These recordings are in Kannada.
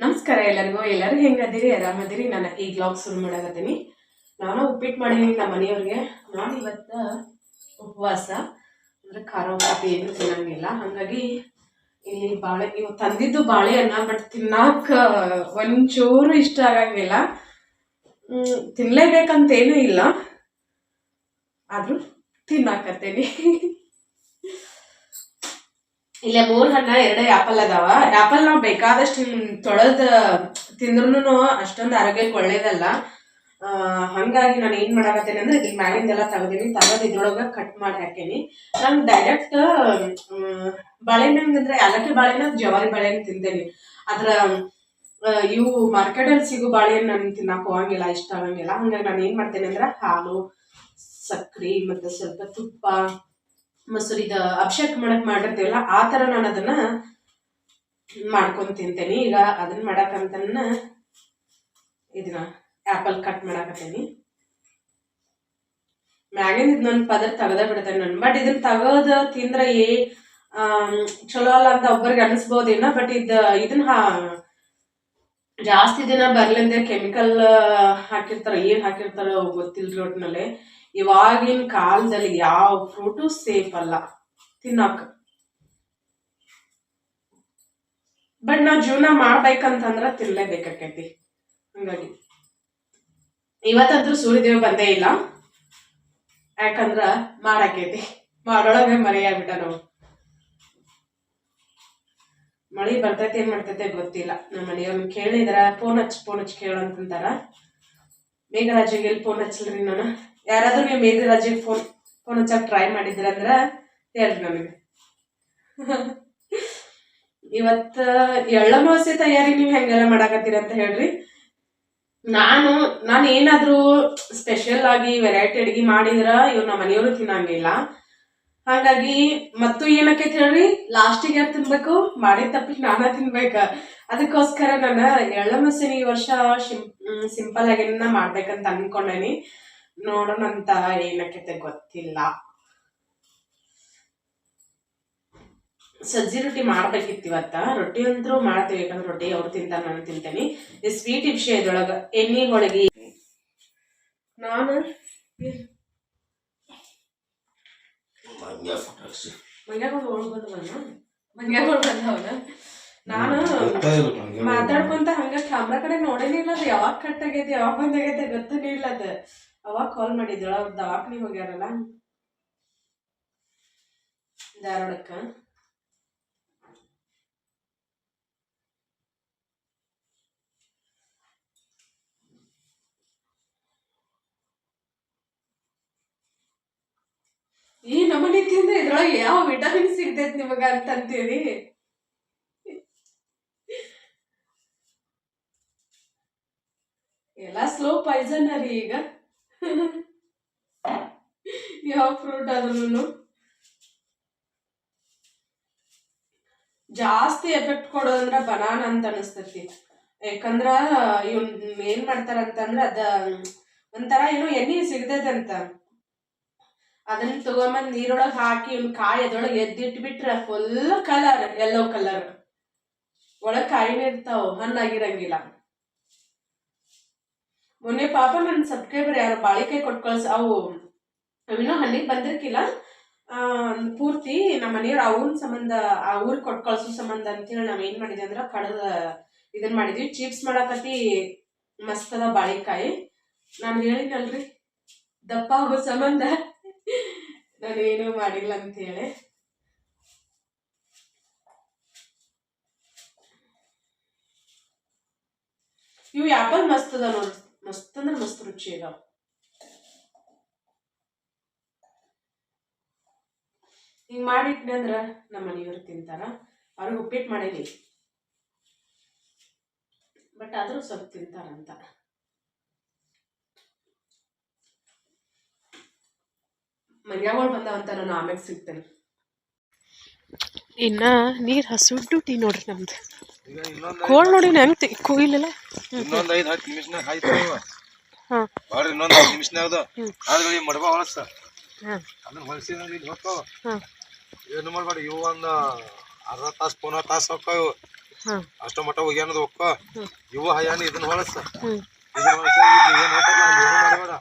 ನಮಸ್ಕಾರ ಎಲ್ಲರೂ ಹೆಂಗದಿರಿ? ಆರಾಮದಿರಿ? ನಾನು ಈ ಬ್ಲಾಗ್ ಶುರು ಮಾಡಕತ್ತೀನಿ. ನಾನು ಉಪ್ಪಿಟ್ಟು ಮಾಡೀನಿ ನಮ್ಮ ಮನೆಯವ್ರಿಗೆ. ನಾನು ಇವತ್ತು ಉಪವಾಸ, ಅಂದ್ರೆ ಖಾರ ಉಪ್ಪಿಟ್ಟು ಏನು ತಿನ್ನಂಗಿಲ್ಲ. ಹಾಗಾಗಿ ಇಲ್ಲಿ ಇವು ತಂದಿದ್ದು ಬಾಳೆಹಣ್ಣ, ಬಟ್ ತಿನ್ನಾಕ ಒಂಚೂರು ಇಷ್ಟ ಆಗಂಗಿಲ್ಲ. ತಿನ್ಲೇಬೇಕಂತೇನೂ ಇಲ್ಲ, ಆದ್ರೂ ತಿನ್ನಾಕತ್ತೇನಿ. ಇಲ್ಲೇ 3 ಹಣ್ಣ 2 ಆ್ಯಪಲ್ ಅದಾವ. ಆ್ಯಪಲ್ ನಾವು ಬೇಕಾದಷ್ಟು ತೊಳೆದ ತಿಂದ್ರೂ ಅಷ್ಟೊಂದು ಆರೋಗ್ಯಕ್ಕೆ ಒಳ್ಳೇದಲ್ಲ. ಹಂಗಾಗಿ ನಾನು ಏನ್ ಮಾಡಾಕತ್ತೇನೆ ಅಂದ್ರೆ ಇದ್ರ ಮ್ಯಾಗಿಂದೆಲ್ಲ ತೆಗ್ದೀನಿ. ಇದ್ರೊಳಗ ಕಟ್ ಮಾಡಿ ಹಾಕೇನಿ. ನಾನು ಡೈರೆಕ್ಟ್ ಬಾಳೆಹಣ್ಣು ಅಂದ್ರೆ ಏಲಕ್ಕಿ ಬಾಳೆಹಣ್ಣು, ಜವಾರಿ ಬಾಳೆಹಣ್ಣು ತಿಂತೇನಿ. ಅದ್ರ ಇವು ಮಾರ್ಕೆಟಲ್ಲಿ ಸಿಗೋ ಬಾಳೆಹಣ್ಣು ನನ್ ತಿನ್ನಾಕ ಹೋಗಂಗಿಲ್ಲ, ಇಷ್ಟ ಆಗಂಗಿಲ್ಲ. ಹಂಗಾಗಿ ನಾನು ಏನ್ ಮಾಡ್ತೇನೆ ಅಂದ್ರೆ ಹಾಲು, ಸಕ್ರಿ ಮತ್ತೆ ಸ್ವಲ್ಪ ತುಪ್ಪ, ಮೊಸರಿದ ಅಭಿಷೇಕ ಮಾಡಕ್ ಮಾಡಿರ್ತೀವಲ್ಲ ಆ ತರ ನಾನು ಅದನ್ನ ಮಾಡ್ಕೊಂಡ್ ತಿಂತೇನಿ. ಈಗ ಅದನ್ನ ಮಾಡಕಂತನ್ನ ಇದನ್ನ ಆಪಲ್ ಕಟ್ ಮಾಡಾಕತ್ತೇನಿ. ಮ್ಯಾಗಿಂದ ಇದನ್ನೊಂದು ಪದರ್ ತೆಗ್ದ ಬಿಡ್ತೇನೆ ನಾನು. ಬಟ್ ಇದನ್ನ ತಗೋದ ತಿಂದ್ರೆ ಚಲೋ ಅಲ್ಲ ಅಂತ ಒಬ್ಬರಿಗೆ ಅನಿಸ್ಬೋದೇನ. ಬಟ್ ಇದನ್ನ ಜಾಸ್ತಿ ದಿನ ಬರ್ಲಿಂದ ಕೆಮಿಕಲ್ ಹಾಕಿರ್ತಾರ, ಏನ್ ಹಾಕಿರ್ತಾರ ಗೊತ್ತಿಲ್ರಿ. ಒಟ್ಟಿನಲ್ಲಿ ಇವಾಗಿನ ಕಾಲದಲ್ಲಿ ಯಾವ ಫ್ರೂಟು ಸೇಫ್ ಅಲ್ಲ ತಿನ್ನಾಕ. ಬಟ್ ನಾವ್ ಜೀವನ ಮಾಡ್ಬೇಕಂತಂದ್ರ ತಿನ್ಲೇಬೇಕಾಕೈತಿ. ಹಂಗಾಗಿ ಇವತ್ತಂದ್ರೂ ಸೂರ್ಯದೇವ್ ಬಂದೇ ಇಲ್ಲ, ಯಾಕಂದ್ರ ಮಾಡಾಕೈತಿ. ಮಾಡೊಳಗೆ ಮರೆಯಾಗ್ಬಿಟ್ಟ ನಾವು. ಮಳಿ ಬರ್ತೈತಿ ಏನ್ ಮಾಡ್ತೈತೆ ಗೊತ್ತಿಲ್ಲ. ನಮ್ಮ ಮನೆಯವ್ರನ್ನ ಕೇಳಿದ್ರ ಫೋನ್ ಹಚ್ಚಿ ಕೇಳಂತಾರ. ಮೇಘರಾಜಿಗೆ ಎಲ್ಲಿ ಫೋನ್ ಹಚ್ಚಲ್ರಿ ನಾನು. ಯಾರಾದ್ರೂ ನೀವು ಮೇಘರಾಜಿಗೆ ಫೋನ್ ಹಚ್ಚಕ್ ಟ್ರೈ ಮಾಡಿದ್ರಂದ್ರ ಹೇಳ್ರಿ ನನಗೆ. ಇವತ್ತ ಎಳ್ಳಮಾವಾಸ್ಯೆ ತಯಾರಿ ನೀವು ಹೆಂಗೆಲ್ಲ ಮಾಡಾಕತ್ತೀರ ಅಂತ ಹೇಳ್ರಿ. ನಾನು ಏನಾದ್ರೂ ಸ್ಪೆಷಲ್ ಆಗಿ ವೆರೈಟಿ ಅಡಿಗೆ ಮಾಡಿದ್ರ ಇವ್ ನಮ್ಮ ಮನೆಯವರು ತಿನ್ನಂಗಿಲ್ಲ. ಹಾಗಾಗಿ ಮತ್ತು ಏನಕ್ಕೈತಿ ಹೇಳ್ರಿ, ಲಾಸ್ಟಿಗೆ ಯಾರು ತಿನ್ಬೇಕು? ಮಾಡಿದ ತಪ್ಪಿಗೆ ನಾನ ತಿನ್ಬೇಕ. ಅದಕ್ಕೋಸ್ಕರ ನಾನು ಎಳ್ಳಮಾವಾಸ್ಯೆನ ಈ ವರ್ಷ ಸಿಂಪಲ್ ಆಗಿ ಮಾಡ್ಬೇಕಂತ ಅನ್ಕೊಂಡೇನಿ. ನೋಡೋಣಂತ ಏನಕ್ಕೈತೆ ಗೊತ್ತಿಲ್ಲ. ಸಜ್ಜಿ ರೊಟ್ಟಿ ಮಾಡ್ಬೇಕಿತ್ತು ಇವತ್ತ. ರೊಟ್ಟಿ ಅಂತೂ ಮಾಡ್ತೀವಿ, ಯಾಕಂದ್ರೆ ರೊಟ್ಟಿ ಅವ್ರು ತಿಂತಾರ, ನಾನು ತಿಂತೇನಿ. ಈ ಸ್ವೀಟ್ ವಿಷಯದೊಳಗ ಎಣ್ಣೆ ಹೋಳಿಗೆ ನಾನು ನಾನು ಮಾತಾಡ್ಕೊಂತ ಹಂಗ ಕ್ಯಾಮ್ರಾ ಕಡೆ ನೋಡೇನಿಲ್ಲ. ಅದು ಯಾವಾಗ ಕಟ್ ಆಗೈತಿ ಯಾವಾಗ ಬಂದಾಗೈತೆ ಗೊತ್ತನೇ ಇಲ್ಲ. ಅದ ಅವಾಗ ಕಾಲ್ ಮಾಡಿದ್ಳ, ಅವ್ರ ದವಾಖಾನಿಗೆ ಹೋಗ್ಯಾರಲ್ಲ ಧಾರವಾಡಕ್ಕ. ಈ ನಮನಿ ತಿಂದ್ರೆ ಇದ್ರೊಳಗೆ ಯಾವ ವಿಟಮಿನ್ ಸಿಗ್ತೈತಿ ನಿಮಗ ಅಂತಂತೀರಿ. ಎಲ್ಲ ಸ್ಲೋ ಪಾಯ್ಸನ್ ರೀ ಈಗ. ಯಾವ ಫ್ರೂಟ್ ಆದ್ರೂ ಜಾಸ್ತಿ ಎಫೆಕ್ಟ್ ಕೊಡೋದಂದ್ರ ಬನಾನಾ ಅಂತ ಅನಿಸ್ತೈತಿ. ಯಾಕಂದ್ರ ಇವ್ನ್ ಏನ್ ಮಾಡ್ತಾರಂತಂದ್ರ ಅದ ಒಂಥರ ಏನೋ ಎಣ್ಣೆ ಸಿಗ್ತೈತೆ ಅಂತ. ಅದನ್ನ ತಗೊಂಬಂದ್ ನೀರೊಳಗೆ ಹಾಕಿ ಇವ್ನ ಕಾಯಿ ಅದ್ರೊಳಗೆ ಎದ್ದಿಟ್ಬಿಟ್ರ ಫುಲ್ ಕಲರ್, ಯೆಲ್ಲೋ ಕಲರ್. ಒಳಗ್ ಕಾಯಿನೇ ಇರ್ತಾವ, ಹಣ್ಣಾಗಿರಂಗಿಲ್ಲ. ಮೊನ್ನೆ ಪಾಪ ನನ್ನ ಸಬ್ಸ್ಕ್ರೈಬರ್ ಯಾರು ಬಾಳಿಕಾಯಿ ಕೊಟ್ಟು ಅವು ಅವಿನೋ ಹಣ್ಣಿಗೆ ಬಂದಿರ್ಕಿಲ್ಲ ಪೂರ್ತಿ. ನಮ್ಮ ಮನೆಯವ್ರು ಅವನ್ ಸಂಬಂಧ ಆ ಊರಿಗೆ ಕೊಟ್ಟು ಕಳ್ಸೋ ಸಂಬಂಧ ಅಂತೇಳಿ ನಾವ್ ಏನ್ ಮಾಡಿದ್ವಿ ಅಂದ್ರ ಕಡದ ಇದನ್ ಮಾಡಿದ್ವಿ. ಚಿಪ್ಸ್ ಮಾಡಾಕತಿ ಮಸ್ತ್ ಅದ ಬಾಳಿಕಾಯಿ. ನಾನು ಹೇಳಿನಲ್ರಿ ದಪ್ಪ ಆಗೋ ಸಂಬಂಧ ನಾನೇನು ಮಾಡಿಲ್ಲ ಅಂತ ಹೇಳಿ. ಇವು ಆಪಲ್ ಮಸ್ತ್ ಅದ ನೋಡ್ರಿ, ಮಸ್ತ್ ಅಂದ್ರೆ ಮಸ್ತ್ ರುಚಿ ಅದಾವ. ಹಿಂಗ್ ಮಾಡಿಟ್ನಿ ಅಂದ್ರ ನಮ್ಮ ಮನೆಯವ್ರು ತಿಂತಾರ. ಅವ್ರಿಗೆ ಉಪ್ಪಿಟ್ಟು ಮಾಡೇನಿ, ಬಟ್ ಆದ್ರೂ ಸ್ವಲ್ಪ ತಿಂತಾರಂತ. ಮರ್ಯಾಗಳು ಬಂದಾವಂತ ನಾನು ಆಮೇಲೆ ಸಿಗ್ತೇನೆ. ಇನ್ನ ನೀರ್ ಹಸುಟ್ಟು ಟೀ ನೋಡ್ರಿ ನಮ್ದು. ಕೋಳ್ ನೋಡಿ ಹೆಂಗ್ ಕೊಯ್ಲಿಲ್ಲ. ಇನ್ನೊಂದ್ 5-10 ನಿಮಿಷನಾಗ ಹಾಯ್ತಾವ. ಬಾಡ್ರಿ ಇನ್ನೊಂದ್ 5 ನಿಮಿಷನಾಗ ಆದ್ರೆ ಮಡಬ ಹೊಳಸ ಅದನ್ನ ಹೊಲಸಿ ಇಲ್ಲಿ ಹೋಗ್ತಾವ. ಏನು ಮಾಡ್ಬೇಡಿ, ಇವು ಒಂದ್ ಅರ್ಧ ತಾಸು ಪೂನ ತಾಸು ಹೋಗ್ತಾವ ಅಷ್ಟು ಮಟ್ಟ ಹೋಗ್ಯಾನದು ಹೋಗ್ಕೋ ಇವು ಹಯ್ಯಾನ ಇದನ್ನ ಹೊಳಸ ಇದನ್ನ ಹೊಳಸ ಏನ್ ಹೋಗ್ತದ ಅಲ್ಲಿ ಏನು ಮಾಡಬೇಡ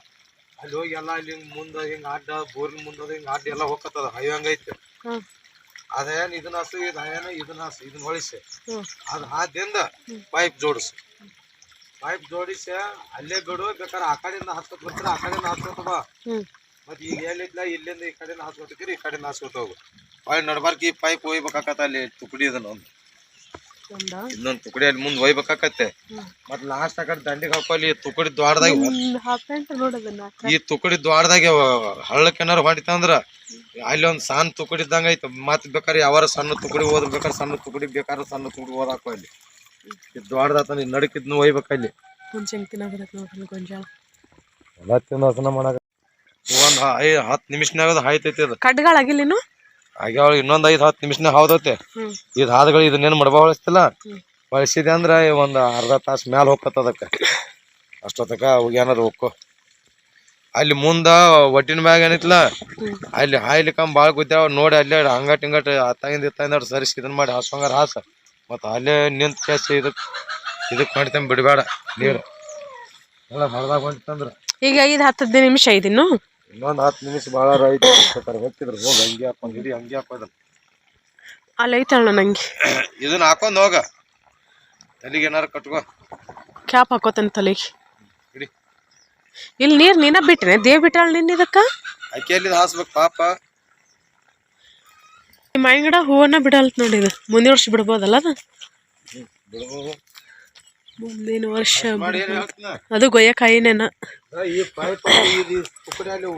ಅಲ್ಲಿ ಹೋಗಿ ಎಲ್ಲ ಇಲ್ಲಿ ಮುಂದೆ ಹಿಂಗ ಅಡ್ಡ ಬೋರಿನ ಮುಂದೆ ಹಿಂಗ ಅಡ್ಡ ಎಲ್ಲ ಹೋಗತ್ತದ ಹೈವೆ ಹಂಗೈತಿ ಅದ ಏನ್ ಇದನ್ನ ಹಸು ಇದು ಹಯ್ಯಾನ ಇದನ್ನ ಹಸು ಇದನ್ನ ಹೊಳಿಸಿ ಅದ್ ಹಾದಿಂದ ಪೈಪ್ ಜೋಡಿಸು ಪೈಪ್ ಜೋಡಿಸಿ ಅಲ್ಲೇ ಬಿಡು ಬೇಕಾದ್ರೆ ಆ ಕಡೆಯಿಂದ ಹಾಸ್ಕೊತ ಬರ್ತೀರ ಆ ಕಡೆಯಿಂದ ಹಾಸ್ಕೊತ ಬಾ ಮತ್ ಈಗ ಎಲ್ಲಿದ್ಲ ಇಲ್ಲಿಂದ ಈ ಕಡೆಯಿಂದ ಹಾಸ್ಕೊತಿರಿ ಈ ಕಡೆಯಿಂದ ಹಾಸ್ಕೊತ ಹೋಗು ಹೊಳ್ ನಡ್ಬಾರ್ಕ ಈ ಪೈಪ್ ಒಯ್ಬೇಕಾಕತ್ತ ಅಲ್ಲಿ ತುಕಡಿ ಇದನ್ನ ಇನ್ನೊಂದ್ ತುಕಡಿ ಅಲ್ಲಿ ಮುಂದ್ ಒಯ್ಬೇಕಾಕತ್ತೆ ಮತ್ ಲಾಸ್ಟ್ ಆ ಕಡೆ ದಂಡಿಗೆ ಹಾಕೋಲಿ ತುಕಡಿ ದ್ವಾರದಾಗ ಈ ತುಕಡಿ ದ್ವಾರದಾಗ ಹಳ್ಳಕ್ಕೆ ಏನಾರು ಹೊಡಿತಂದ್ರ ಅಲ್ಲಿ ಒಂದ್ ಸಣ್ಣ ತುಕಡಿ ಇದ್ದಂಗ ಐತ ಮತ್ ಬೇಕಾದ್ರೆ ಯಾವಾರ ಸಣ್ಣ ತುಕಡಿ ಹೋದ್ರ ಬೇಕಾದ್ರೆ ಸಣ್ಣ ತುಕಡಿ ಬೇಕಾದ್ರೆ ಸಣ್ಣ ತುಕಡಿ ಹೋದಾಕೋ ಅಲ್ಲಿ ದ್ವಾರದಾತ ನೀನ್ ನಡಕಿದ್ನು ಒಯ್ಬೇಕಲ್ಲಿ ಎಲ್ಲ ತಿನ್ನೋಸನ ಮಾಡಾಕ ಒಂದ್ 10 ನಿಮಿಷನಾಗ ಹಾಯ್ತೈತಿ ಅದು ಕಡ್ಗಳಾಗಿಲ್ಲೇನು ಆಗ್ಯಾವ ಇನ್ನೊಂದ್ 5-10 ನಿಮಿಷನಾಗ ಹಾವ್ದೈತೆ ಇದ್ ಹಾದ್ಗಳು ಇದನ್ನೇನು ಮಡಬ ಹೊಳಿಸ್ತಿಲ್ಲ ಹೊಳಿಸಿದೆ ಅಂದ್ರ ಒಂದ್ ಅರ್ಧ ತಾಸು ಮ್ಯಾಲ ಹೋಗತ್ತ ಅದಕ್ಕ ಅಷ್ಟೊತ್ತಕ ಹೋಗ್ಯಾನದ ಹೋಗ್ಕೋ ಅಲ್ಲಿ ಮುಂದ ಒಟ್ಟಿನ ಮ್ಯಾಗ ಏನಿತ್ಲ ಅಲ್ಲಿ ಹಾಯ್ಲಿಕ್ಕಂಬ ಬಾಳ್ ಗುದ್ದಾವ ನೋಡಿ ಅಲ್ಲೇ ಹಂಗಟ್ ಹಿಂಗಟ್ ಅತ್ತಾಗಿಂದ ಸರಿಸಿ ಇದನ್ ಮಾಡಿ ಹಾಸಂಗಾರ ಹಾಸ ಮತ್ತ ಅಲ್ಲೇ ನಿಂತ ಕೇಸಿ ಇದಕ್ ಮಾಡ್ತೇನೆ ಬಿಡಬೇಡ ನೀರು ಎಲ್ಲ ಮರದಾಗ ಹೊಂಟಿತ್ತಂದ್ರ ಈಗ 5-10 ನಿಮಿಷ ಐದಿನ್ನು ಇನ್ನೊಂದ್ 10 ನಿಮಿಷ ಬಾಳ ಹೋಗ್ತಿದ್ರು ಹೋಗಿ ಹಂಗೆ ಹಾಕೊಂಡ್ ಹಿಡಿ ಹಂಗೆ ಹಾಕೋದ ಅಲ್ಲಿ ಐತಣ್ಣ ನಂಗೆ ಇದನ್ನ ಹಾಕೊಂಡ್ ಹೋಗ ತಲೆಗೆ ಏನಾರ ಕಟ್ಕೋ ಕ್ಯಾಪ್ ಹಾಕೋತಂತ ತಲೆಗೆ ಹಿಡಿ ಇಲ್ಲಿ ನೀರ್ ನೀನ ಬಿಟ್ರೆ ದೇವ್ ಬಿಟ್ಟಾಳ ನಿನ್ನಿದಕ್ಕ ಅಕ್ಕಿಯಲ್ಲಿ ಹಾಸ್ಬೇಕು ಪಾಪ ಮಾವಿನ ಗಿಡ ಹೂವನ್ನ ಬಿಡಲ್ತ್ ನೋಡಿ ಇದು ಮುಂದಿನ ವರ್ಷ ಬಿಡ್ಬೋದಲ್ಲ ಅದು ಮುಂದಿನ ವರ್ಷ ಅದು ಗೊಯ್ಯಕಾಯಿನೇನ ಈ ಪೈಪ್ ತುಕಡಿ ಅಲ್ಲಿ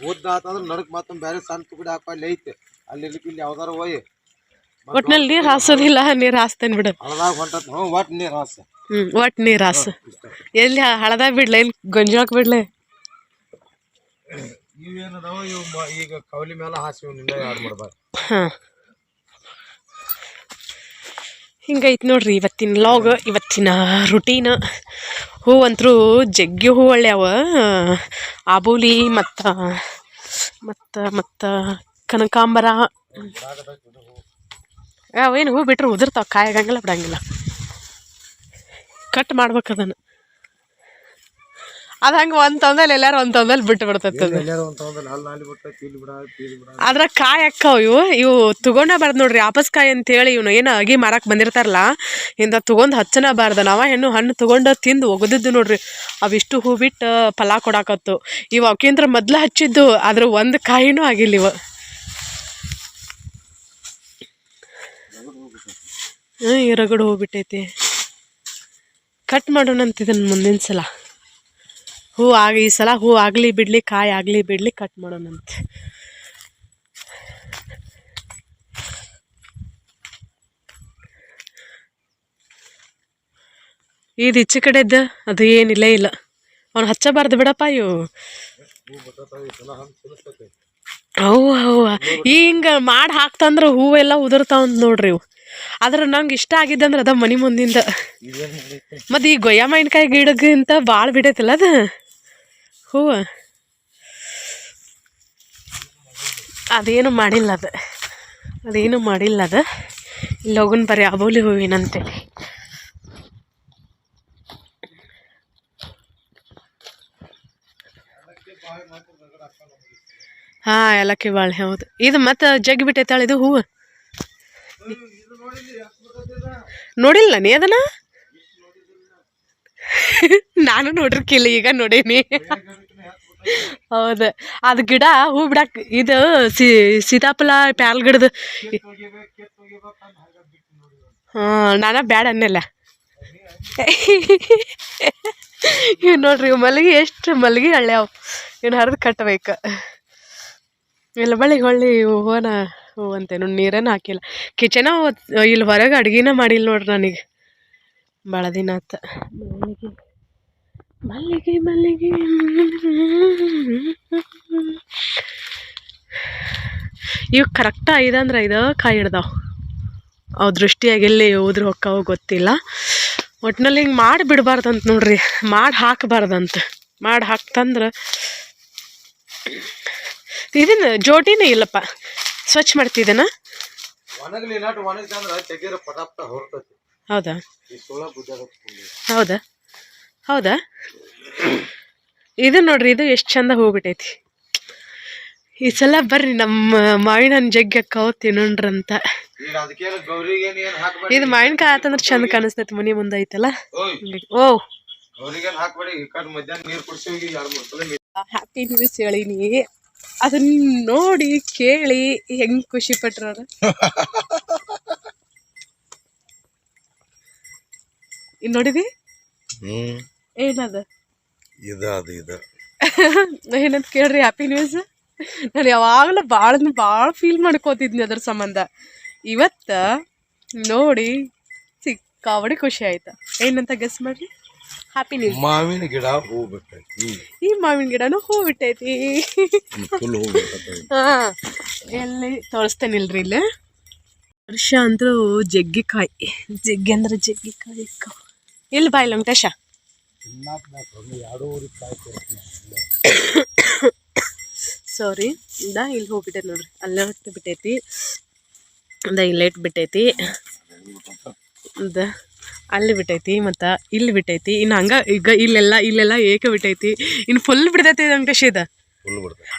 ಉದ್ದ ಆತಂದ್ರ ನಡಕ್ ಮತ್ತೊಂದ್ ಬೇರೆ ಸಣ್ಣ ತುಕಡಿ ಹಾಕೋ ಅಲ್ಲಿ ಐತೆ ಅಲ್ಲಿ ಇಲ್ಲಿ ಯಾವ್ದಾರ ಹೋಯ್ ಒಟ್ನಲ್ಲಿ ನೀರ್ ಹಾಸೋದಿಲ್ಲ ನೀರ್ ಹಾಸ್ತೇನೆ ಬಿಡು ಹಳದಾಗ ಹೊಂಟತ್ ಒಟ್ ನೀರ್ ಹಾಸ ಒಟ್ ನೀರ್ ಹಾಸ ಎಲ್ಲಿ ಹಳದಾಗ ಬಿಡ್ಲ ಇಲ್ಲಿ ಗೊಂಜಾಕ್ ಬಿಡ್ಲೆ ಇವೇನದಾವ ಇವ್ ಈಗ ಕವಲಿ ಮೇಲೆ ಹಾಸಿವ್ ನಿಂದ ಯಾರು ಮಾಡ್ಬಾರ್ದು ಹಿಂಗೈತಿ ನೋಡ್ರಿ ಇವತ್ತಿನ ಲಾಗ್ ಇವತ್ತಿನ ರುಟೀನ್ ಹೂವಂತರೂ ಜಗ್ಗಿ ಹೂ ಒಳ್ಳೆಯವ ಆಬೂಲಿ ಮತ್ತು ಮತ್ತು ಮತ್ತು ಕನಕಾಂಬರ ಅವೇನು ಹೂ ಬಿಟ್ರೆ ಉದುರ್ತಾವ ಕಾಯಾಗಂಗಿಲ್ಲ ಬಿಡಂಗಿಲ್ಲ ಕಟ್ ಮಾಡ್ಬೇಕು ಅದನ್ನು ಅದು ಹಂಗೆ ಒಂದು ತೊಂದಲ್ಲಿ ಎಲ್ಲಾರು ಒಂದು ತೊಂದಲ್ಲಿ ಬಿಟ್ಟು ಬಿಡ್ತೈತೆ ಅದ್ರ ಕಾಯಿ ಅಕ್ಕವು ಇವು ತಗೊಂಡಬಾರ್ದು ನೋಡ್ರಿ ಆಪಸ್ಕಾಯಿ ಅಂತೇಳಿ ಇವನು ಏನು ಅಗಿ ಮಾರಕ್ಕೆ ಬಂದಿರ್ತಾರಲ್ಲ ಇಂಥ ತೊಗೊಂಡು ಹಚ್ಚನಬಾರ್ದು ನಾವ ಹೆಣ್ಣು ಹಣ್ಣು ತೊಗೊಂಡು ತಿಂದು ಒಗದಿದ್ದು ನೋಡ್ರಿ ಅವಿಷ್ಟು ಹೂ ಬಿಟ್ಟು ಫಲ ಕೊಡಾಕತ್ತು ಇವು ಅವಕ್ಕಿಂತ ಮೊದ್ಲು ಹಚ್ಚಿದ್ದು ಅದ್ರ ಒಂದು ಕಾಯಿನೂ ಆಗಿಲ್ಲ ಇವ ಈ ರಗಡು ಹೋಗ್ಬಿಟ್ಟೈತಿ ಕಟ್ ಮಾಡೋಣಂತ ಇದನ್ನು ಮುಂದಿನ ಸಲ ಹೂ ಆಗಿ ಈ ಸಲ ಹೂ ಆಗಲಿ ಬಿಡಲಿ ಕಾಯಿ ಆಗಲಿ ಬಿಡಲಿ ಕಟ್ ಮಾಡೋಣಂತೆ ಇದು ಈಚೆ ಕಡೆದ್ದು ಅದು ಏನಿಲ್ಲ ಇಲ್ಲ ಅವ್ನು ಹಚ್ಚಬಾರ್ದು ಬಿಡಪ್ಪ ಇವು ಹೌವ ಹಿಂಗೆ ಮಾಡಿ ಹಾಕ್ತಂದ್ರೆ ಹೂವೆಲ್ಲ ಉದುರ್ತಾವಂತ ನೋಡ್ರಿ ಇವು ಆದ್ರೆ ನಂಗೆ ಇಷ್ಟ ಆಗಿದ್ದಂದ್ರೆ ಅದ ಮನೆ ಮುಂದಿಂದ ಮತ್ತು ಈ ಗೊಯ್ಯ ಮಾವಿನಕಾಯಿ ಗಿಡಗಿಂತ ಭಾಳ ಬಿಡೈತಿಲ್ಲ ಅದು ಹೂವು ಅದೇನು ಮಾಡಿಲ್ಲ ಅದೇನು ಮಾಡಿಲ್ಲ ಅದು ಇಲ್ಲಿ ಹೋಗೋಣ ಬರ್ರಿ ಆಬೋಲಿ ಹೂವಿನಂತೇಳಿ ಹಾಂ ಏಲಕ್ಕಿ ಬಾಳೆ ಹೌದು ಇದು ಮತ್ತೆ ಜಗ್ಗಿ ಬಿಟ್ಟೈತಾಳೆ ಇದು ಹೂವು ನೋಡಿಲ್ಲ ನೀ ಅದನ್ನ ನಾನು ನೋಡಿರ್ಕಿಲ್ಲ ಈಗ ನೋಡೀನಿ ಹೌದು ಅದು ಗಿಡ ಹೂ ಬಿಡಕ್ಕೆ ಇದು ಸೀತಾಫಲ ಪ್ಯಾಲ್ ಗಿಡದ ಹಾಂ ನಾನು ಬ್ಯಾಡ ಅನ್ನಲ್ಲ ಇವು ನೋಡ್ರಿ ಇವು ಮಲ್ಲಿಗೆ ಎಷ್ಟು ಮಲ್ಲಿಗೆ ಹಳ್ಳ್ಯಾವ ಇನ್ನು ಹರಿದು ಕಟ್ಟಬೇಕು ಇಲ್ಲ ಬಳಿಗೆ ಹೊಳ್ಳಿ ಹೂವನ ಹೂ ಅಂತೇನು ನೀರನ್ನು ಹಾಕಿಲ್ಲ ಕಿಚನ ಇಲ್ಲಿ ಹೊರಗೆ ಅಡ್ಗೆನ ಮಾಡಿಲ್ಲ ನೋಡ್ರಿ ನನಗೆ ಭಾಳ ದಿನ ಆತ ಮಲ್ಲಿಗೆ ಮಲ್ಲಿಗೆ ಇವು ಕರೆಕ್ಟ್ ಐದಂದ್ರೆ ಐದು ಕಾಯಿ ಹಿಡ್ದಾವ ಅವು ದೃಷ್ಟಿಯಾಗಿ ಎಲ್ಲಿ ಉದ್ರ ಹೊಕ್ಕಾವ ಗೊತ್ತಿಲ್ಲ ಒಟ್ಟಿನಲ್ಲಿ ಹಿಂಗೆ ಮಾಡಿ ಬಿಡಬಾರ್ದಂತ ನೋಡ್ರಿ ಮಾಡಿ ಹಾಕಬಾರ್ದಂತ ಮಾಡಿ ಹಾಕ್ತಂದ್ರೆ ಇದನ್ನ ಜೋಟಿನೇ ಇಲ್ಲಪ್ಪ ಸ್ವಚ್ಛ ಮಾಡ್ತಿದ್ದೇನ ಒಣಗಲಿ ನಾಟ್ ಒಣಗ್ತಂದ್ರ ತೆಗೀರ ಪಟಾಪ್ತ ಹೊರ್ತೈತಿ. ಹೌದಾ ಈ ಸುಳ್ಳ ಬುದ್ಧ ಹೌದಾ ಹೌದಾ ಇದು ನೋಡ್ರಿ, ಇದು ಎಷ್ಟು ಚಂದ ಹೋಗ್ಬಿಟ್ಟೈತಿ. ಈ ಸಲ ಬರ್ರಿ ನಮ್ಮ ಮಾವಿನ ಹಣ್ಣು ಜಗ್ಗಿ ಅಕ್ಕಾವ ತಿನ್ನೋಣ್ರಂತ. ಈಗ ಅದಕ್ಕೇನು ಗೌರಿಗೆ ಏನ್ ಹಾಕ್ಬೇಡಿ. ಇದು ಮಾವಿನಕಾಯಿ ಆತಂದ್ರೆ ಚಂದ ಕಾಣಿಸ್ತೈತಿ, ಮನಿ ಮುಂದೆ ಐತಲ್ಲ. ಓ ಗೌರಿಗೇನ್ ಹಾಕ್ಬೇಡಿ. ಈ ಕಡೆ ಮಧ್ಯಾಹ್ನ ನೀರ್ ಕುಡ್ಸಿ 2-3 ಸಲ. ಹ್ಯಾಪಿ ನ್ಯೂಸ್ ಹೇಳಿನಿ, ಅದನ್ನ ನೋಡಿ ಕೇಳಿ ಹೆಂಗ್ ಖುಷಿ ಪಟ್ರ. ಇನ್ ನೋಡಿದಿ ಏನದ ಏನಂತ ಕೇಳ್ರಿ. ಹ್ಯಾಪಿ ನ್ಯೂಸ್ ನಾನು ಯಾವಾಗಲೂ ಭಾಳ ಫೀಲ್ ಮಾಡ್ಕೋತಿದ್ನಿ ಅದ್ರ ಸಂಬಂಧ. ಇವತ್ತ ನೋಡಿ ಸಿಕ್ಕಾಬಡಿ ಖುಷಿ ಆಯ್ತಾ. ಏನಂತ ಗೆಸ್ ಮಾಡ್ರಿ. Happy news. ಮಾವಿನ ಗಿಡ ಹೂ ಬಿಟ್ಟೈತಿ. ಈ ಮಾವಿನ ಗಿಡನು ಹೂ ಬಿಟ್ಟೈತಿ. ಹಾ ಎಲ್ಲಿ ತೋರಿಸ್ತೇನಿಲ್ರಿ ಇಲ್ಲಿ. ವರ್ಷ ಅಂದ್ರೂ ಜಗ್ಗಿಕಾಯಿ, ಜಗ್ಗಿ ಅಂದ್ರೆ ಜಗ್ಗಿಕಾಯಿ. ಇಲ್ಲಿ ಬಾಯ್ ಲಂಕೇಶ. ಸಾರಿ ಇಂದ ಇಲ್ಲಿ ಹೋಗ್ಬಿಟ್ಟೈತಿ ನೋಡ್ರಿ. ಅಲ್ಲೇ ಹೊಟ್ಟು ಬಿಟ್ಟೈತಿ, ಇಂದ ಇಲ್ಲೇ ಇಟ್ಟು ಬಿಟ್ಟೈತಿ, ಅಲ್ಲಿ ಬಿಟ್ಟೈತಿ, ಮತ್ತು ಇಲ್ಲಿ ಬಿಟ್ಟೈತಿ. ಇನ್ನು ಹಂಗೆ ಈಗ ಇಲ್ಲೆಲ್ಲ ಏಕೆ ಬಿಟ್ಟೈತಿ. ಇನ್ನು ಫುಲ್ ಬಿಡ್ತೈತಿ ವೆಂಕಟೇಶ್. ಇದು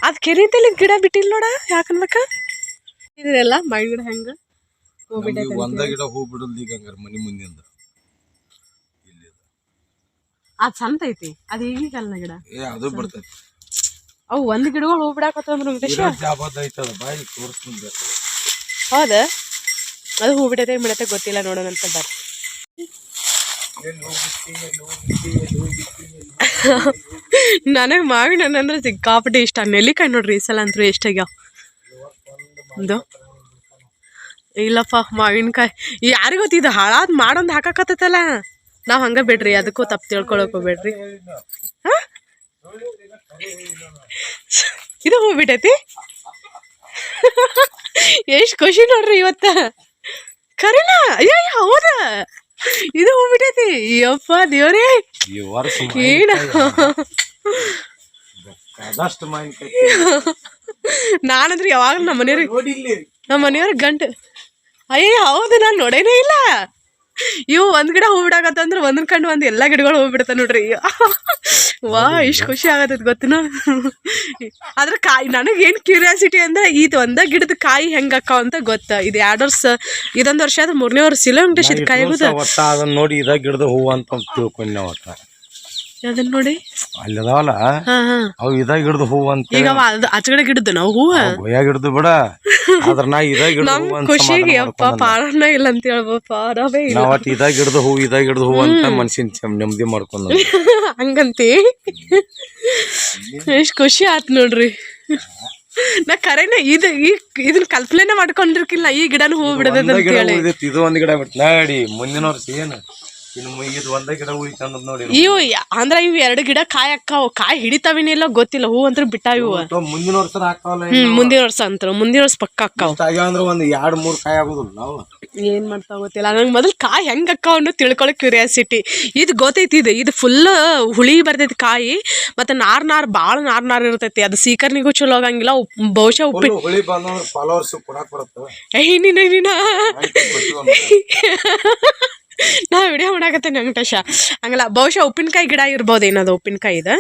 ಅದು ಕೆರಿತಲ್ಲಿ ಗಿಡ ಬಿಟ್ಟಿಲ್ಲ ನೋಡ, ಯಾಕನ್ಬೇಕ ಇದೆಲ್ಲ ಮಾವಿನ ಗಿಡ ಹೆಂಗೆ ಹೂ ಬಿಟ್ಟೈತಿ. ಒಂದ ಗಿಡ ಹೂ ಬಿಡಲ್ದು ಈಗ ಹಂಗಾರ ಮನಿ ಮುಂದಿಂದ. ಅದು ಸಂತ ಐತಿ, ಅದು ಈಗಲ್ಲ ಗಿಡ. ಅದು ಬಿಡ್ತೈತಿ. ಅವು ಒಂದು ಗಿಡಗಳು ಹೂ ಬಿಡಾಕತ್ತಂದ್ರು ವೆಂಕಟೇಶ. ಹೌದಾ, ಅದು ಹೂ ಬಿಡೈತೆ ಬಿಡತ್ತೆ ಗೊತ್ತಿಲ್ಲ, ನೋಡೋಣಂತ ಬರ್ರಿ. ನನಗೆ ಮಾವಿನ ಹಣ್ಣು ಅಂದ್ರೆ ಸಿಕ್ಕಾಪಟ್ಟೆ ಇಷ್ಟ. ನೆಲ್ಲಿಕಾಯಿ ನೋಡ್ರಿ ಈ ಸಲ ಅಂತೂ ಎಷ್ಟಾಗ್ಯಾವ. ಒಂದು ಇಲ್ಲಪ್ಪ ಮಾವಿನಕಾಯಿ ಯಾರಿಗೂ ಗೊತ್ತಿದ್ದು ಹಾಳಾದ್ ಮಾಡೊಂದು ಹಾಕಾಕತ್ತಲ್ಲ. ನಾವು ಹಂಗೆ ಬಿಡ್ರಿ, ಅದಕ್ಕೂ ತಪ್ಪು ತಿಳ್ಕೊಳಕ್ ಹೋಗ್ಬೇಡ್ರಿ. ಹಾಂ ಇದು ಹೂ ಬಿಟ್ಟೈತಿ. ಎಷ್ಟು ಖುಷಿ ನೋಡ್ರಿ ಇವತ್ತ. ಕರಿಲ್ಲ ಅಯ್ಯ ಹೌದಾ, ಇದು ಹೂ ಬಿಟ್ಟೈತಿ. ಯಪ್ಪ ದೇವ್ರೇ, ಏನ ನಾನಂದ್ರೆ ಯಾವಾಗ ನಮ್ಮ ಮನೆಯವ್ರಿಗೆ ಗಂಟು. ಅಯ್ಯ ಹೌದು, ನಾನು ನೋಡೇನೇ ಇಲ್ಲ. ಇವು ಒಂದ್ ಗಿಡ ಹೂ ಬಿಡಾಕತ್ತಂದ್ರೆ ಒಂದನ್ ಕಂಡು ಒಂದು ಎಲ್ಲ ಗಿಡಗಳು ಹೂ ಬಿಡ್ತಾವ ನೋಡ್ರಿ. ವಾ ಇಷ್ಟು ಖುಷಿ ಆಗತ್ತದ ಗೊತ್ತನ. ಅದ್ರ ಕಾಯಿ ನನಗೇನು ಕ್ಯೂರಿಯಾಸಿಟಿ ಅಂದ್ರೆ ಇದು ಒಂದ ಗಿಡದ ಕಾಯಿ ಹೆಂಗ ಅಕ್ಕಾವ ಅಂತ ಗೊತ್ತ. ಇದು 2 ವರ್ಷ, ಇದೊಂದು ವರ್ಷ ಆದ್ರೆ 3ನೇ ವರ್ಷ ಇಲ್ಲ ವೆಂಕಟೇಶ್ ಇದು ಕಾಯಿ ಆಗುದ. ಅದನ್ನ ನೋಡಿ ಇದ ಗಿಡದ ಹೂ ಅಂತ ತಿಳ್ಕೊಂಡ್ ಅದನ್ನ ನೋಡಿ ಅಲ್ಲಿ ಅದಾವಲ್ಲ ಅವು ಇದ ಗಿಡದ ಹೂ ಅಂತ. ಈಗ ಆಚಗಡೆ ಗಿಡದ ನಾವು ಹೂವ ಗೊಯ್ಯ ಗಿಡದು ಬಿಡ, ಅದ್ರ ನಾ ಇದ ಗಿಡ ನಮ್ ಖುಷಿಗೆ ಅಪ್ಪ ಪಾರನ ಇಲ್ಲ ಅಂತ ಹೇಳ್ಬಪ್ಪ. ನಾವೇ ಇಲ್ಲ ಇದ ಗಿಡದ ಹೂ ಅಂತ ಮನ್ಸಿನ ನೆಮ್ಮದಿ ಮಾಡ್ಕೊಂಡ್ ಹಂಗಂತಿ. ಎಷ್ಟ್ ಖುಷಿ ಆತ್ ನೋಡ್ರಿ. ನಾ ಕರೆನ ಇದನ್ನ ಕಲ್ಪನೆ ಮಾಡ್ಕೊಂಡಿರ್ಕಿಲ್ಲ, ಈ ಗಿಡನು ಹೂ ಬಿಡದ. ಇದು ಒಂದ್ ಗಿಡ ಬಿಟ್ಟು ನೋಡಿ ಮುಂದಿನ ವರ್ಷ ಏನು ಇದು ಒಂದೇ ಗಿಡ ಉಳಿತ ನೋಡಿ. ಇವು ಅಂದ್ರೆ ಇವು 2 ಗಿಡ ಕಾಯಿ ಅಕ್ಕಾವು. ಕಾಯಿ ಹಿಡಿತಾವಿನಿಲ್ಲ ಗೊತ್ತಿಲ್ಲ, ಹೂ ಅಂತ ಬಿಟ್ಟಾವ ಇವು. ಮುಂದಿನ ವರ್ಷ ಹಾಕವಲ್ಲ. ಮುಂದಿನ ವರ್ಷ ಅಂತ, ಮುಂದಿನ ವರ್ಷ ಪಕ್ಕ ಅಕ್ಕಾವ. ಅಂದ್ರೆ ಒಂದ್ 2-3 ಕಾಯಿ ಆಗುದಿಲ್ಲ. ನಾವು ಏನ್ ಮಾಡ್ತಾವ ಗೊತ್ತಿಲ್ಲ. ನಂಗೆ ಮೊದಲು ಕಾಯಿ ಹೆಂಗ್ ಅಕ್ಕಾವ ಅನ್ನೋ ತಿಳ್ಕೊಳಕ್ ಕ್ಯೂರಿಯಾಸಿಟಿ. ಇದು ಗೊತ್ತೈತಿ, ಇದು ಫುಲ್ ಹುಳಿ ಬರ್ತೈತಿ ಕಾಯಿ, ಮತ್ತೆ ನಾರ್ ಭಾಳ ನಾರ್ ಇರ್ತೈತಿ. ಅದು ಸೀಕರ್ನಿಗೂ ಚಲೋ ಆಗಂಗಿಲ್ಲ. ಬಹುಶಃ ಉಪ್ಪಿಟ್ಟು ಹುಳಿ ಬಂದ್ರೆ ಫಾಲೋವರ್ಸ್ ಕೊಡಾಕ್ ಬರುತ್ತೆ. ನೀನ ನಾ ವಿಡಿಯೋ ಮಾಡಾಕತ್ತೇನೆ ವೆಂಕಟೇಶ. ಹಂಗಲ್ಲ, ಬಹುಶಃ ಉಪ್ಪಿನಕಾಯಿ ಗಿಡ ಇರ್ಬೋದು ಏನದು ಉಪ್ಪಿನಕಾಯಿ ಇದೆ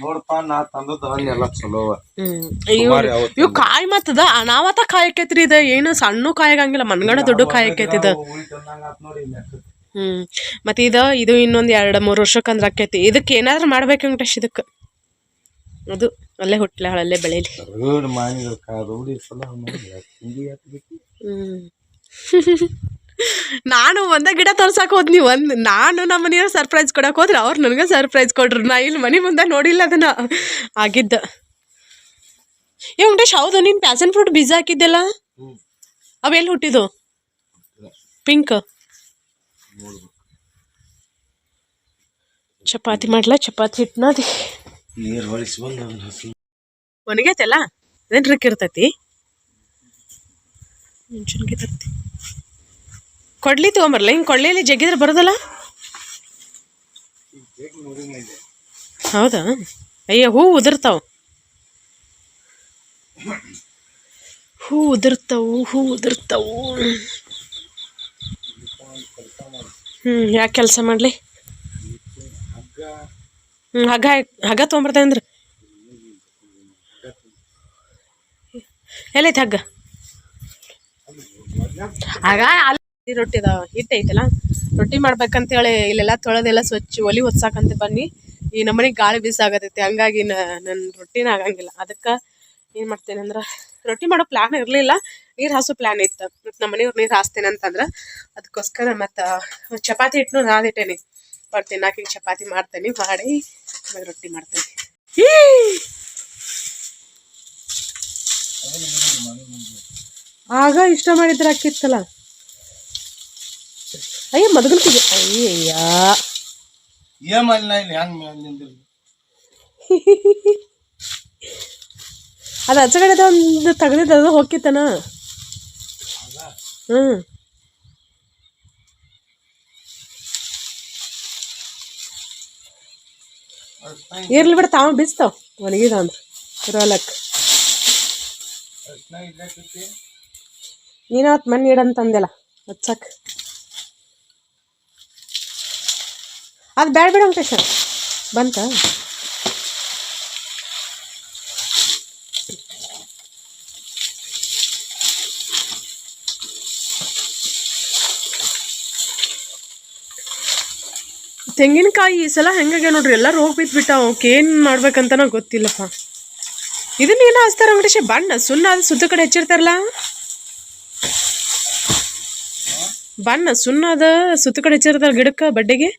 ನೋಡಪ್ಪ. ನಾ ತಂದದ ಚಲೋ. ಇವು ಕಾಯಿ ಮತ್ತದ ಅನಾವತ ಕಾಯಿ ಆಕೈತ್ರಿ. ಇದು ಏನು ಸಣ್ಣ ಕಾಯಿ ಆಗಂಗಿಲ್ಲ, ಮನ್ಗಣ ದೊಡ್ಡ ಕಾಯಿ ಆಕೈತಿದ. ಮತ್ತೆ ಇದು ಇನ್ನೊಂದ್ 2-3 ವರ್ಷಕ್ಕಂದ್ರ ಆಕೈತಿ. ಇದಕ್ಕೆ ಏನಾದ್ರು ಮಾಡ್ಬೇಕು ವೆಂಕಟೇಶ್. ಇದಕ್ಕೆ ಅದು ಅಲ್ಲೇ ಹುಟ್ಲೆ ಅಲ್ಲೇ ಬೆಳೀಲಿ. ನಾನು ಒಂದ ಗಿಡ ತೋರ್ಸಾಕ್ ಹೋದ್ನಿ. ನಾನು ನಮ್ಮ ಮನೆಯವ್ರ ಸರ್ಪ್ರೈಸ್ ಕೊಡಕ್ ಹೋದ್ರೆ ಅವ್ರು ನನಗೆ ಸರ್ಪ್ರೈಸ್ ಕೊಟ್ರು. ನಾ ಇಲ್ಲಿ ಮನೆ ಮುಂದೆ ನೋಡಿಲ್ಲ ಅದನ್ನ ಆಗಿದ್ದ. ವೆಂಕಟೇಶ್ ಹೌದು, ನೀನ್ ಪ್ಯಾಷನ್ ಫ್ರೂಟ್ ಬೀಜ ಹಾಕಿದ್ದೆಲ್ಲ ಅವೆಲ್ಲಿ ಹುಟ್ಟಿದ್ದು? ಪಿಂಕ್. ಚಪಾತಿ ಮಾಡ್ಲಾ? ಚಪಾತಿ ಹಿಟ್ನದಿ ಒಣಗೈತೆಲ್ಲ ಅದೇನ್ ಇರ್ತೈತಿ. ಮೆಣಸಿನ್ಕಾಯಿ ತತ್ತಿ ಕೊಡ್ಲಿ ತಗೊಂಬರ್ಲ. ಹಿಂಗೆ ಕೊಳ್ಳಿಯಲ್ಲಿ ಜಗ್ಗಿದ್ರೆ ಬರೋದಲ್ಲ. ಹೌದಾ? ಅಯ್ಯ ಹೂ ಉದುರ್ತಾವ. ಹೂ ಉದುರ್ತಾವು ಯಾಕೆ ಕೆಲಸ ಮಾಡಲಿ? ಹಗ್ಗ ಹಗ್ಗ ತೊಗೊಂಬರ್ತೇನೆ ಅಂದ್ರೆ ಎಲ್ಲೈತೆ ಹಗ್ಗ? ಆಗ ಅಲ್ಲಿ ರೊಟ್ಟಿ ಅದಾವ, ಹಿಟ್ಟು ಐತಲ್ಲ, ರೊಟ್ಟಿ ಮಾಡ್ಬೇಕಂತೇಳಿ ಇಲ್ಲೆಲ್ಲ ತೊಳೆದೆಲ್ಲ ಸ್ವಚ್ಛ ಒಲಿ ಹೊತ್ಸಾಕಂತ ಬನ್ನಿ. ಈ ನಮ್ಮನೆಗೆ ಗಾಳಿ ಬೀಸಾಗತೈತಿ, ಹಂಗಾಗಿ ನನ್ನ ರೊಟ್ಟಿನ ಆಗಂಗಿಲ್ಲ. ಅದಕ್ಕೆ ಏನು ಮಾಡ್ತೇನೆ ಅಂದ್ರೆ, ರೊಟ್ಟಿ ಮಾಡೋ ಪ್ಲ್ಯಾನ್ ಇರಲಿಲ್ಲ, ನೀರು ಹಾಸೋ ಪ್ಲ್ಯಾನ್ ಇತ್ತು. ಮತ್ತು ನಮ್ಮ ಮನೆಯವ್ರು ನೀರು ಹಾಸ್ತೇನೆ ಅಂತಂದ್ರೆ ಅದಕ್ಕೋಸ್ಕರ ಮತ್ತು ಚಪಾತಿ ಹಿಟ್ಟನ್ನು ನಾದಿಟ್ಟೇನೆ. ಬರ್ತೀನಿ ನಾಲ್ಕಿಗೆ ಚಪಾತಿ ಮಾಡ್ತೇನೆ, ಮಾಡಿ ಆಮೇಲೆ ರೊಟ್ಟಿ ಮಾಡ್ತೇನೆ. ಆಗ ಇಷ್ಟ ಮಾಡಿದ್ರೆ ಹಾಕಿತ್ತಲ್ಲ. ಅಯ್ಯ ಮದಗಲ್ಕಿಗೆ ಅಯ್ಯಯ್ಯ ಅದು ಹಚ್ಚಗಡೆ ಒಂದು ತೆಗ್ದಿದ್ದು ಅದು ಹೋಗಿತ್ತನ. ಇರ್ಲಿ ಬಿಡ, ತಾವ ಬೀಸ್ತಾವ ಒಣಗಿದ ಅಂದ್ರೆ ಇರೋಲಕ್ಕೆ. ನೀನಾವತ್ತು ಮಣ್ಣು ಇಡಂತಂದೆಲ್ಲ ಹಚ್ಚಕ್ಕೆ. ಅದು ಬೇಡ ಬಿಡ ವೆಂಕಟೇಶ, ಬಂತ ತೆಂಗಿನಕಾಯಿ ಈ ಸಲ ಹೆಂಗಾಗ್ಯ ನೋಡ್ರಿ, ಎಲ್ಲ ರೋಗ ಬಿಟ್ಬಿಟ್ಟಾವ. ಅವಕ್ಕೆ ಏನು ಮಾಡ್ಬೇಕಂತನೋ ಗೊತ್ತಿಲ್ಲಪ್ಪ. ಇದನ್ನ ಏನೋ ಹಚ್ತಾರ ವೆಂಕಟೇಶ, ಬಣ್ಣ ಸುಣ್ಣ ಅದು ಸುತ್ತ ಕಡೆ ಹಚ್ಚಿರ್ತಾರಲ್ಲ, ಬಣ್ಣ ಸುಣ್ಣ ಅದ ಸುತ್ತ ಕಡೆ ಹಚ್ಚಿರ್ತಾರ ಗಿಡಕ್ಕೆ ಬಡ್ಡೆಗೆ.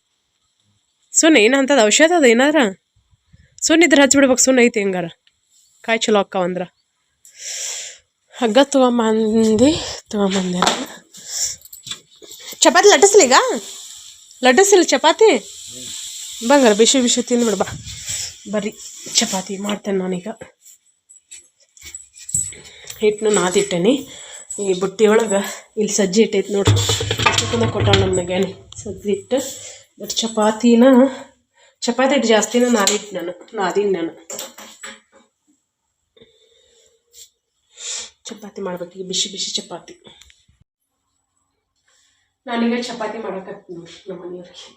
ಸುಣ್ಣ ಏನಂತದ ಔಷಧ ಅದ ಏನಾದ್ರ? ಸುಣ್ಣ ಇದ್ರೆ ಹಚ್ಬಿಡ್ಬೇಕು, ಸುಣ್ಣ ಐತಿ ಹೆಂಗಾರ ಕಾಯಿ ಚಲೋ ಅಕ್ಕಾವಂದ್ರ. ಹಗ್ಗ ತೊಗೊಂಬಂದು ಚಪಾತಿ ಲಟ್ಟಿಸ್ಲಿಗ? ಲಟ್ಟಿಸಿಲ್ಲ ಚಪಾತಿ? ಬಂಗಾರ ಬಿಸಿ ಬಿಸಿ ತಿಂದ್ಬಿಡು ಬಾ. ಬರ್ರಿ ಚಪಾತಿ ಮಾಡ್ತೇನೆ ನಾನೀಗ. ಹಿಟ್ಟನ್ನು ನಾದಿಟ್ಟೇನಿ. ಈ ಬುಟ್ಟಿ ಒಳಗೆ ಇಲ್ಲಿ ಸಜ್ಜಿ ಇಟ್ಟೈತೆ ನೋಡ್ರಿ, ಅಷ್ಟಕ್ಕೂ ಕೊಟ್ಟಾಳ ನಮಗೆ ಸಜ್ಜಿ ಇಟ್ಟು. ಬಟ್ ಚಪಾತಿ ಹಿಟ್ಟು ಜಾಸ್ತಿನ ನಾದೀನಿ ನಾನು. ಚಪಾತಿ ಮಾಡ್ಬೇಕು ಈಗ, ಬಿಸಿ ಬಿಸಿ ಚಪಾತಿ. ನಾನೀಗ ಚಪಾತಿ ಮಾಡಕತ್ತೀನಿ ನೋಡ್ರಿ ನಮ್ಮ ಮನೆಯವ್ರಿಗೆ.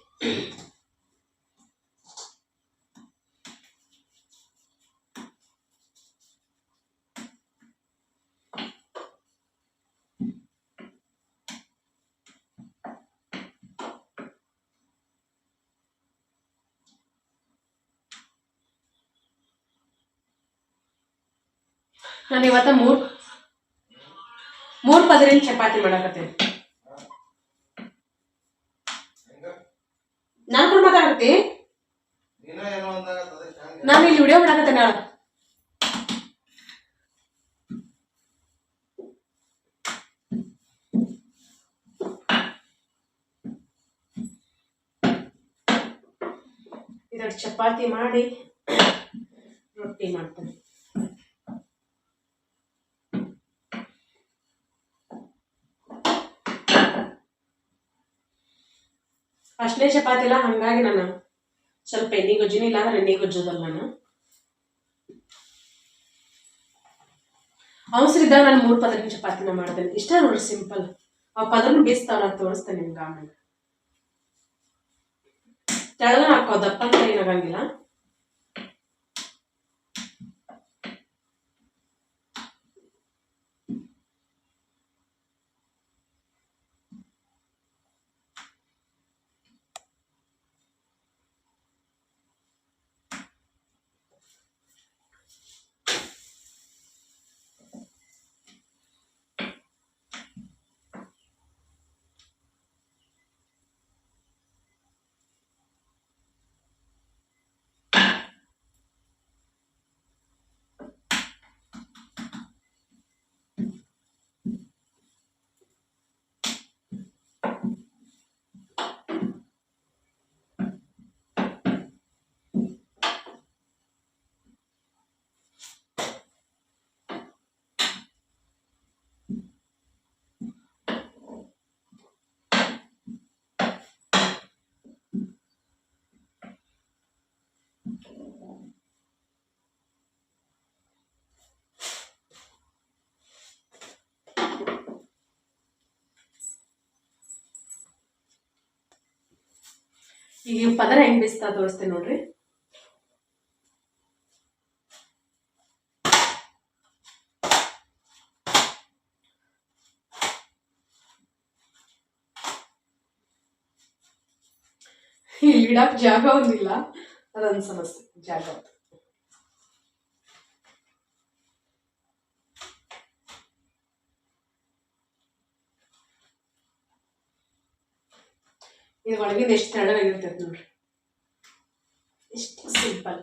ನಾನು ಇವತ್ತ ಮೂರು ಪದರಿನ ಚಪಾತಿ ಮಾಡಕತ್ತೇನೆ. ನಾನು ಕೂಡ ಮಾತಾಡ್ತಿ, ನಾನು ಇಲ್ಲಿ ವಿಡಿಯೋ ಮಾಡಕತ್ತೇನೆ. ಇದರಲ್ಲಿ ಚಪಾತಿ ಮಾಡಿ ರೊಟ್ಟಿ ಮಾಡ್ತೇನೆ. ಅಷ್ಟೇ ಚಪಾತಿ ಇಲ್ಲ, ಹಂಗಾಗಿ ನಾನು ಸ್ವಲ್ಪ ಎಣ್ಣೆ ಗೊಜ್ಜಿನ ಇಲ್ಲ ಅಂದ್ರೆ ಎಣ್ಣೆ ಗೊಜ್ಜೋದಲ್ಲ. ನಾನು ಅವಸರಿದ್ದಾಗ ನಾನು 3 ಪದರಿನ ಚಪಾತಿನ ಮಾಡ್ತೇನೆ. ಇಷ್ಟ ನೋಡ್ರಿ, ಸಿಂಪಲ್. ಆ ಪದರ್ನು ಬೇಯಿಸ್ತಾವ, ನಾನು ತೋರಿಸ್ತೇನೆ ನಿಮ್ಗೆ ಆಮೇಲೆ. ತೆಳಗನ ಹಾಕೋ, ದಪ್ಪ ಅಂತ ಏನಾಗಂಗಿಲ್ಲ. ಈಗ ಇವ್ ಪದರ ಹೆಂಗ್ ಬೇಯಿಸ್ತಾ ತೋರಿಸ್ತೇನೆ ನೋಡ್ರಿ. ಇಲ್ಲಿ ಇಡಕ್ ಜಾಗ ಒಂದಿಲ್ಲ, ಅದೊಂದು ಸಮಸ್ಯೆ, ಜಾಗ. ಇದು ಒಳಗಿಂದ ಎಷ್ಟು ತೆಳ್ಳಗಾಗಿರ್ತೈತೆ ನೋಡ್ರಿ, ಎಷ್ಟು ಸಿಂಪಲ್.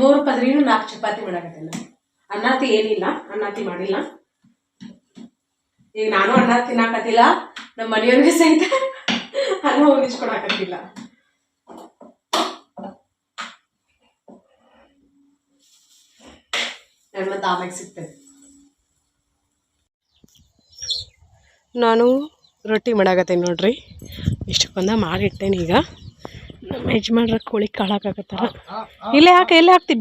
ಮೂರು ಪದರಿನೂ 4 ಚಪಾತಿ ಮಾಡಾಕತ್ತೇನೆ. ಅನ್ನಾತಿ ಏನಿಲ್ಲ, ಅನ್ನಾತಿ ಮಾಡಿಲ್ಲ. ಈಗ ನಾನು ಅನ್ನ ತಿನ್ನಾಕತ್ತಿಲ್ಲ, ನಮ್ಮ ಮನೆಯವ್ರಿಗೆ ಸಹಿತ ಅನ್ನ ಹೊಂದಿಸ್ಕೊಡಾಕತ್ತಿಲ್ಲ. ಮತ್ತೆ ಆಮ್ಯಾಗ ಸಿಗ್ತೇನೆ. ನಾನು ರೊಟ್ಟಿ ಮಾಡಾಕತ್ತೇನೆ ನೋಡ್ರಿ. ಇಷ್ಟಕ್ಕೊಂದ ಮಾಡಿಟ್ಟೇನೆ. ಈಗ ನಮ್ಮ ಯಜಮಾನ್ರ ಕೋಳಿ ಕಾಳಾಕತ್ತಾರ. ಇಲ್ಲೇ ಹಾಕ್ತಿ.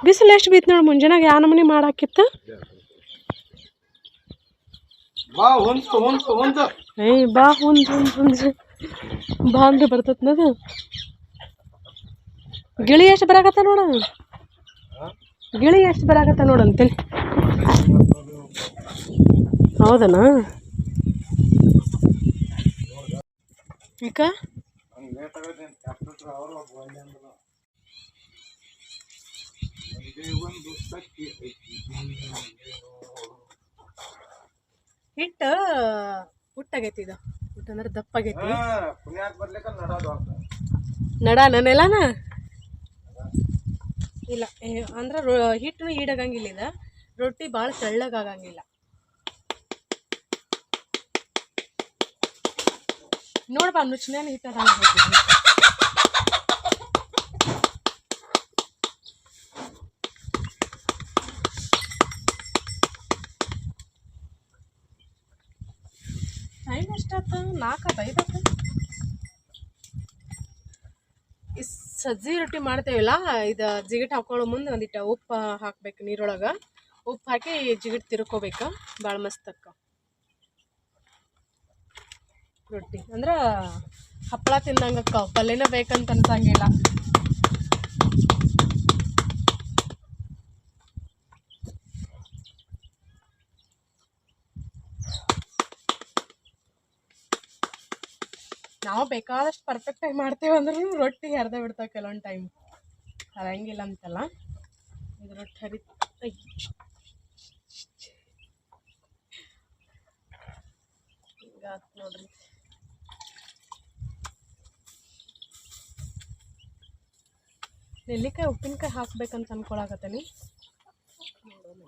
ಬಿಸಿಲು ಎಷ್ಟು ಬೀತ್ ನೋಡಿ. ಮುಂಜಾನಾಗ ಯಾವ ನಮೂನಿ ಮಾಡಾಕಿತ್ತು. ಏಯ್ ಬಾ ಬಾ ಅಂದ್ರೆ ಬರ್ತತ್ ನದು. ಗಿಳಿ ಎಷ್ಟು ಬರಾಕತ್ತ ನೋಡ, ಗಿಳಿ ಎಷ್ಟು ಬರಾಕತ್ತ ನೋಡಂತೇಳಿ. ಹೌದನ ಈಗ ಹಿಟ್ಟು ಹುಟ್ಟಾಗೈತಿ. ಇದು ಹುಟ್ಟು ಅಂದ್ರೆ ದಪ್ಪಾಗೈತಿ. ನಡ ನೆಲನ ಇಲ್ಲ ಅಂದ್ರೆ ಹಿಟ್ಟು ಈಡಾಗಂಗಿಲ್ಲ. ಇದು ರೊಟ್ಟಿ ಭಾಳ ತೆಳ್ಳಗಾಗಂಗಿಲ್ಲ. ನೋಡ್ಬಾ ನುಚ್ಚಿನ ಹಿಟ್ಟು ಟೈಮ್ ಎಷ್ಟಾಯ್ತು? 4-5 ಈ ಸಜ್ಜಿ ರೊಟ್ಟಿ ಮಾಡ್ತೇವಲ್ಲ, ಇದು ಜಿಗಿಟ್ ಹಾಕೊಳ್ಳೋ ಮುಂದೆ ಒಂದಿಟ್ಟು ಉಪ್ಪು ಹಾಕ್ಬೇಕು. ನೀರೊಳಗೆ ಉಪ್ಪು ಹಾಕಿ ಜಿಗಿಟ್ ತಿರ್ಕೋಬೇಕು. ಭಾಳ ಮಸ್ತ್ ಅಕ್ಕ ರೊಟ್ಟಿ. ಅಂದ್ರೆ ಹಪ್ಪಳ ತಿಂದಂಗೆ ಅಕ್ಕ, ಪಲ್ಯನ ಬೇಕಂತ ಅನ್ಸಂಗಿಲ್ಲ. ನಾವು ಬೇಕಾದಷ್ಟು ಪರ್ಫೆಕ್ಟಾಗಿ ಮಾಡ್ತೇವೆ ಅಂದ್ರೂ ರೊಟ್ಟಿ ಹರಿದ ಬಿಡ್ತಾವೆ ಕೆಲವೊಂದು ಟೈಮ್. ಹರಂಗಿಲ್ಲ ಅಂತಲ್ಲ, ಇದು ರೊಟ್ಟಿ ಹಿಂಗಾತ್ ನೋಡ್ರಿ. ನೆಲ್ಲಿಕಾಯಿ ಉಪ್ಪಿನಕಾಯಿ ಹಾಕ್ಬೇಕಂತ ಅನ್ಕೊಳಕತ್ತೀನಿ. ನೋಡೋಣ.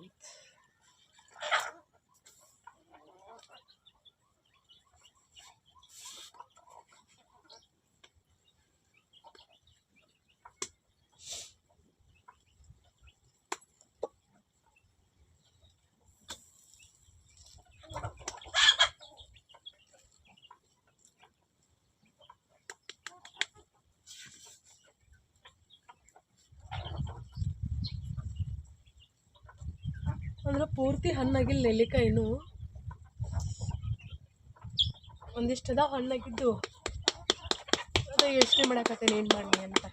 ಅಂದ್ರೆ ಪೂರ್ತಿ ಹಣ್ಣಾಗಿಲ್ಲ ನೆಲ್ಲಿಕಾಯಿನೂ. ಒಂದಿಷ್ಟದ ಹಣ್ಣಾಗಿದ್ದು ಅದೇ ಯೋಚನೆ ಮಾಡಕತ್ತೇನೆ ಏನು ಮಾಡಲಿ ಅಂತ.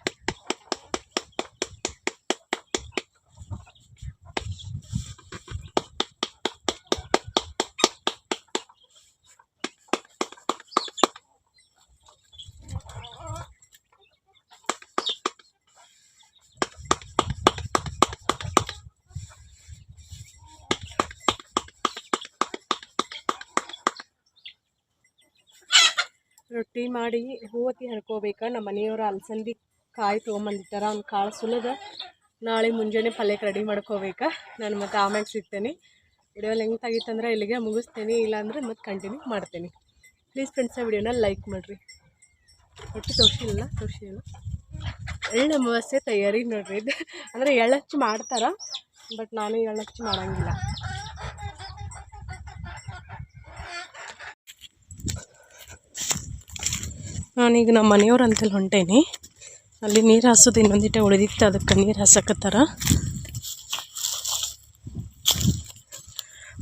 ರೊಟ್ಟಿ ಮಾಡಿ ಹೂವತ್ತಿ ಹರ್ಕೋಬೇಕು. ನಮ್ಮ ಮನೆಯವರು ಅಲಸಂದಿ ಕಾಯಿ ತೊಗೊಂಬಂದಿಟ್ಟಾರ. ಅವ್ನು ಕಾಳು ಸುಲಿದ ನಾಳೆ ಮುಂಜಾನೆ ಪಲ್ಯಕ್ಕೆ ರೆಡಿ ಮಾಡ್ಕೋಬೇಕು. ನಾನು ಮತ್ತೆ ಆಮ್ಯಾಗ ಸಿಗ್ತೇನೆ. ವಿಡಿಯೋ ಲೆಂತ್ ಆಗಿತ್ತಂದ್ರೆ ಇಲ್ಲಿಗೆ ಮುಗಿಸ್ತೇನೆ, ಇಲ್ಲಾಂದ್ರೆ ಮತ್ತೆ ಕಂಟಿನ್ಯೂ ಮಾಡ್ತೇನೆ. ಪ್ಲೀಸ್ ಫ್ರೆಂಡ್ಸ್, ವಿಡಿಯೋನ ಲೈಕ್ ಮಾಡಿರಿ. ರೊಟ್ಟಿ ತೋರಿಸಿಲ್ಲ ಎಳ್ಳು ಅಮಾವಾಸ್ಯೆ ತಯಾರಿ ನೋಡ್ರಿ. ಇದು ಅಂದರೆ ಎಳ್ಳಚ್ಚಿ ಮಾಡ್ತಾರೆ, ಬಟ್ ನಾನು ಎಳ್ಳಚ್ಚಿ ಮಾಡೋಂಗಿಲ್ಲ. ನಾನೀಗ ನಮ್ಮ ಮನೆಯವ್ರು ಅಂತೇಳಿ ಹೊಂಟೇನಿ. ಅಲ್ಲಿ ನೀರು ಹಾಸೋದು ಇನ್ನೊಂದಿಟ್ಟು ಉಳಿದಿತ್ತು, ಅದಕ್ಕೆ ನೀರು ಹಾಸಕತ್ತಾರ.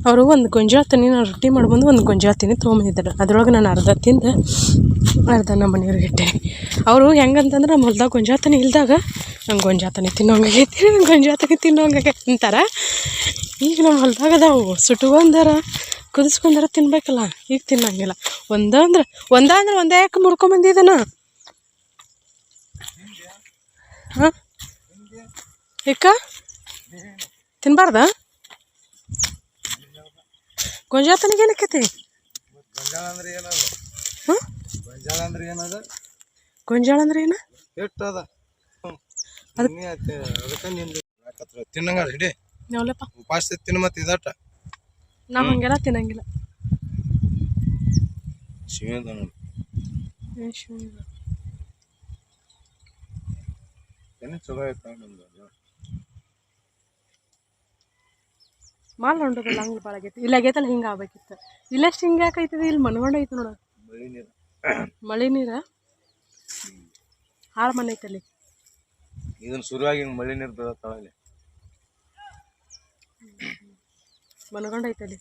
ಅವರು ಒಂದು ಗೊಂಜಾಳ ತನಿ ನಾನು ರೊಟ್ಟಿ ಮಾಡ್ಬಂದು ಒಂದು ಗೊಂಜಾಳ ತನಿ ತೊಗೊಂಬಂದಿದ್ದಾರೆ. ಅದ್ರೊಳಗೆ ನಾನು ಅರ್ಧ ತಿಂದು ಅರ್ಧ ನಮ್ಮ ಮನೆಯವ್ರಿಗೆ ಇಟ್ಟೆ. ಅವರು ಹೆಂಗಂತಂದ್ರೆ ನಮ್ಮ ಹೊಲ್ದಾಗ ಗೊಂಜಾಳ ತನಿ ಇಲ್ದಾಗ ನಂಗೆ ಗೊಂಜಾಳ ತನಿ ತಿನ್ನೋಂಗಾಗೈತಿ, ಗೊಂಜಾಳ ತನಿ ತಿನ್ನೋಂಗಾಗೈತಿ ಅಂತಾರೆ. ಈಗ ನಮ್ಮ ಹೊಲ್ದಾಗ ಅದಾವು ಸುಟ್ಕೊಂಡಾರ ಕುದಿಸ್ಕೊಂಡಾರ ತಿನ್ಬೇಕಲ್ಲ, ಈಗ ತಿನ್ನಂಗಿಲ್ಲ. ಒಂದಂದ್ರೆ ಒಂದೇ ಯಾಕೆ ಮುರ್ಕೊಂಬಂದಿದ್ದಾನ. ಹಾಂ ಏಕ ತಿನ್ಬಾರ್ದ? ಗೊಂಜಾಳ ತನಿಗೆ ಏನಕ್ಕೈತಿ? ಗೊಂಜಾಳ ಅಂದ್ರೆ ಏನದ? ಹಾಂ ಗೊಂಜಾಳ ಅಂದ್ರೆ ಏನದ? ಗೊಂಜಾಳ ಅಂದ್ರೆ ಏನು? ಕೆಟ್ಟದ ಅದಕ್ಕೆ ನಿಂದು ತಿನ್ನಂಗ ಹಿಡಿ ಯಾವಲಪ್ಪ ಉಪಾಸ ತಿನ್ನ ಮತ್ತೆ ಇದಟ ನಾವು ಹಂಗೆಲ್ಲ ತಿನ್ನಂಗಿಲ್ಲ. ಶಿವೇಂದ ನೋಡಿ ಏನು ಚಲೋ ಆಯ್ತು ನಮ್ದು ಮಾಲ್ ಹೊಂಡೋದಲ್ಲ ಹಂಗೆ ಭಾಳ ಆಗೈತಿ. ಇಲ್ಲಿ ಆಗೈತಲ್ಲ ಹಿಂಗೆ ಆಗ್ಬೇಕಿತ್ತು. ಇಲ್ಲೆಷ್ಟು ಹಿಂಗೆ ಯಾಕೈತದ? ಇಲ್ಲಿ ಮನಗೊಂಡೈತಿ ನೋಡ ಮಳೆ ನೀರ ಹಾಳು ಮನೆ ಐತಲ್ಲಿ. ಇದನ್ನ ಶುರುವಾಗಿ ಹಿಂಗೆ ಮಳೆ ನೀರು ಬೀಳತ್ತಾವಲ್ಲಿ ಮನಗೊಂಡೈತಲ್ಲಿ.